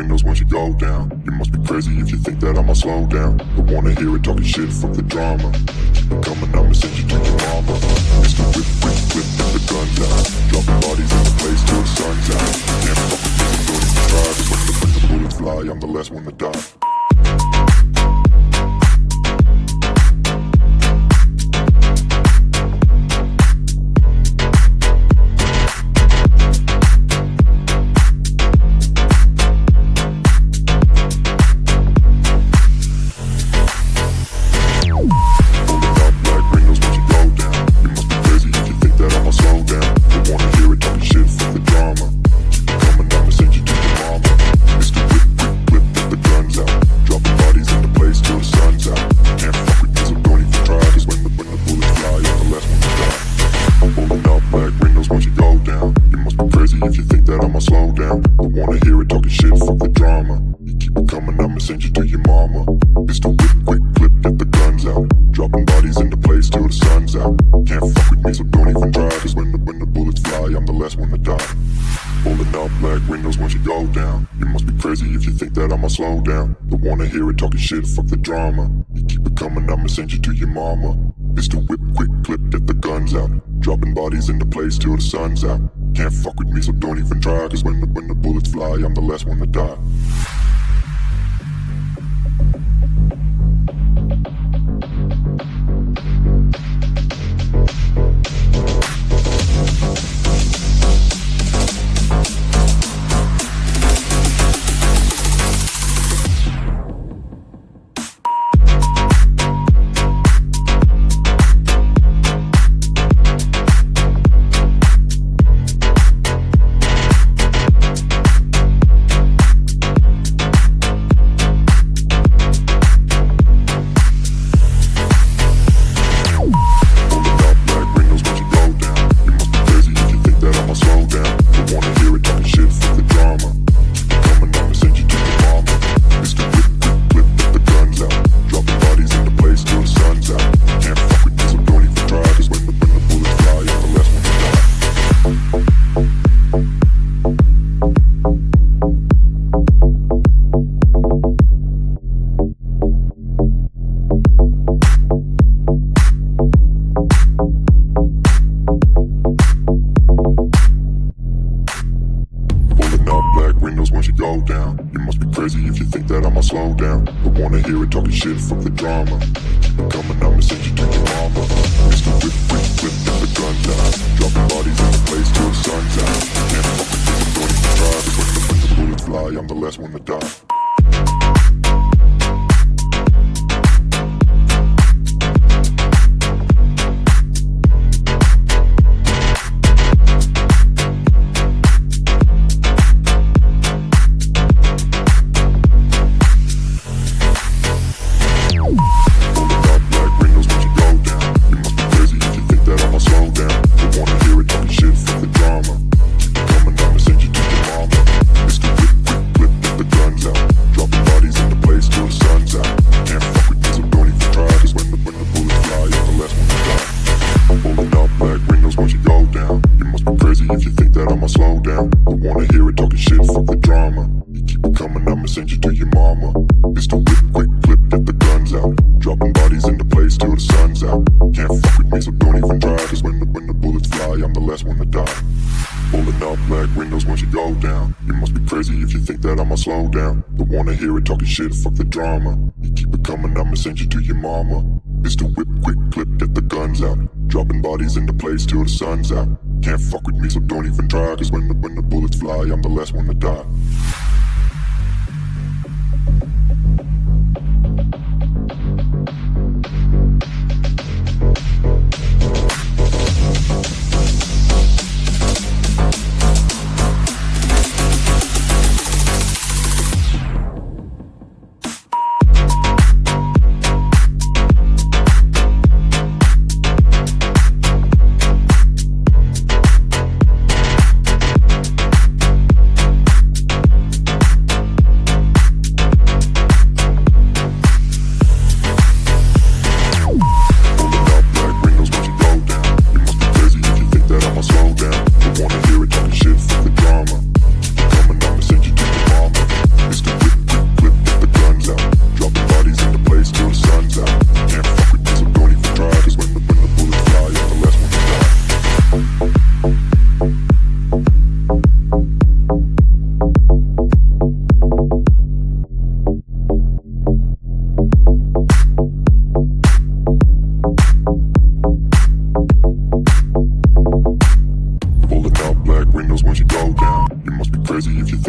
windows once you go down. You must be crazy if you think that I'ma slow down. Don't wanna hear it talking shit, fuck the drama. Keep it coming, I'ma send you to your mama. Mr. Whip, whip, whip, get the guns out. Dropping bodies in the place till the sun's out. Can't fuck with me, so don't even try. 'Cause when the bullets fly, I'm the last one to die. If you think that I'ma slow down, don't wanna hear it talking shit, fuck the drama. You keep it coming, I'ma send you to your mama. Pistol whip, quick clip, get the guns out. Dropping bodies into place till the sun's out. Can't fuck with me, so don't even try. 'Cause when the bullets fly, I'm the last one to die. Pulling up black windows once you go down. You must be crazy if you think that I'ma slow down. Don't wanna hear it talking shit, fuck the drama. You keep it coming, I'ma send you to your mama. Pistol whip, quick clip, get the guns out. Dropping bodies into place till the sun's out. Can't fuck with me, so don't even try. 'Cause when the bullets fly, I'm the last one to die. Once you go down, you must be crazy if you think that I'ma slow down. Don't wanna hear it talking shit, fuck the drama. Keep it coming, I'ma send you to your mama. Mr. Whip, whip, whip, get the guns out. Dropping bodies in the place till the sun's out. Can't fuck with me, so don't even try. 'Cause when the bullets fly, I'm the last one to die. If you think that I'ma slow down, don't wanna hear it talking shit, fuck the drama. You keep it coming, I'ma send you to your mama. Pistol whip, quick clip, get the guns out. Dropping bodies into place till the sun's out. Can't fuck with me, so don't even try. 'Cause when the bullets fly, I'm the last one to die. Pulling up black windows once you go down. You must be crazy if you think that I'ma slow down. Don't wanna hear it talking shit, fuck the drama. You keep it coming, I'ma send you to your mama. Pistol whip, quick clip, get the guns out. Dropping bodies into place till the sun's out. Can't fuck with me, so don't even try. 'Cause when the bullets fly, I'm the last one to die.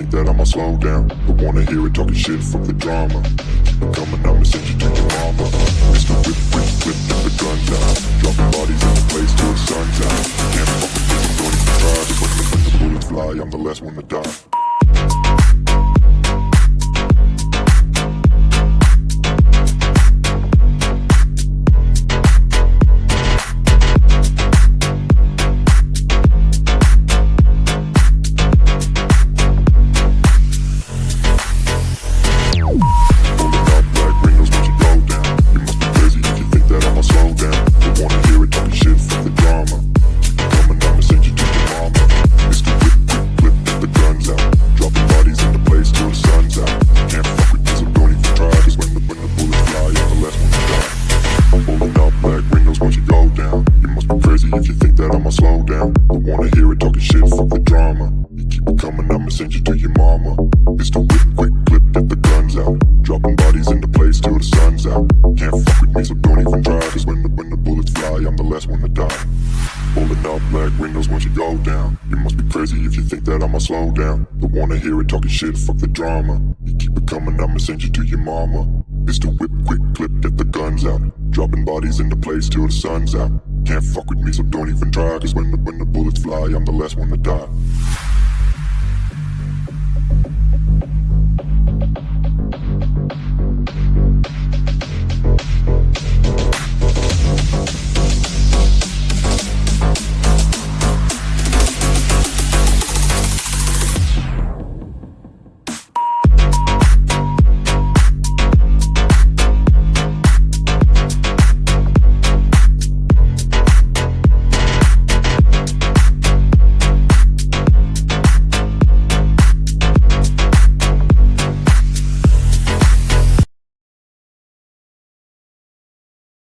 think that I'ma slow down. Don't wanna hear it talking shit, fuck the drama. Keep it coming, I'ma send you to your mama. Mr. Whip, whip, whip, get the guns out. Dropping bodies in the place till the sun's out. Can't fuck with this, don't even try. Cause when the bullets fly, I'm the last one to die. If you think that I'ma slow down, don't wanna hear it talking shit, fuck the drama. You keep it coming, I'ma send you to your mama. It's the whip, quick clip, get the guns out. Dropping bodies into place till the sun's out. Can't fuck with me, so don't even try. Cause when the bullets fly, I'm the last one to die. Pulling up black windows once you go down. You must be crazy if you think that I'ma slow down. Don't wanna hear it talking shit, fuck the drama. You keep it coming, I'ma send you to your mama. It's the whip, quick clip, get the guns out. Dropping bodies into place till the sun's out. Can't fuck with me, so don't even try. Cause when the bullets fly, I'm the last one to die.